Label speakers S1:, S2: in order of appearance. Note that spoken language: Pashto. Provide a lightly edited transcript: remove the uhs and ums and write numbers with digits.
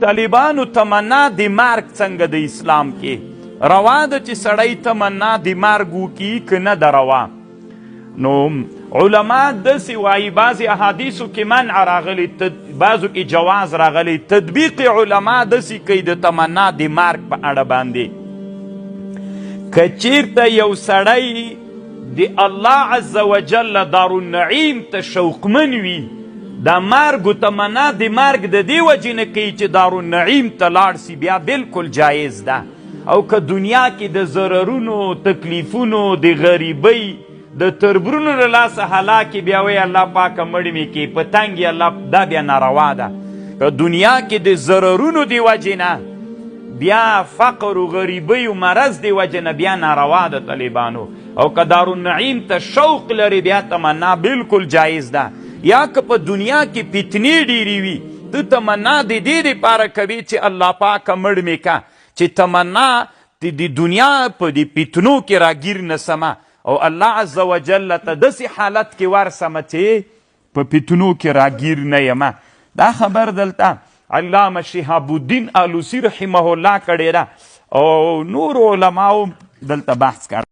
S1: طالبانو تمنا د مرګ څنګه د اسلام کې روا ده چې سړی تمنا د مرګ وکړي که نه ده روا؟ نو علما داسې وایي بعضې احادیثو کې منع راغلی، بعضو کې جواز راغلی. تطبیق علما داسې کوي د تمنا د مرګ په اړه باندې، که چیرته یو سړی د الله عز وجل دارالنعیم ته شوقمن وي، دا مرګ و تمنا د مرګ د دې وجې نه کوي چې دارالنعیم ته لاړ سي، بیا بالکل جایز ده. او که دنیا کې د ضررونو، تکلیفونو، د غریبۍ، د تربرونو له لاسه هلاکې بیا وایي الله پاکه مړ مې کړي په تنګ الله، دا بیا ناروا ده. که دنیا کې د ضررونو د وجې نه بیا فقر و غریبۍ و مرض د وجې نه بیا ناروا ده طالبانو. او که دارالنعیم ته شوق لري بیا تمنا بالکل جایز ده. یا که په دنیا کې فتنې ډېرې وي، ته تمنا د دې دپاره کوي چې الله پاکه مړ مې که، چې تمنا د دنیا په دې فتنو کې راګیر نه سمه او الله عز وجل ته داسې حالت کې ورسمه چې په فتنو کې راګیر نه یمه. دا خبر دلته علامه شهاب الدین آلوسی رحمه الله کړې ده او نور علماو دلته بحث کړی.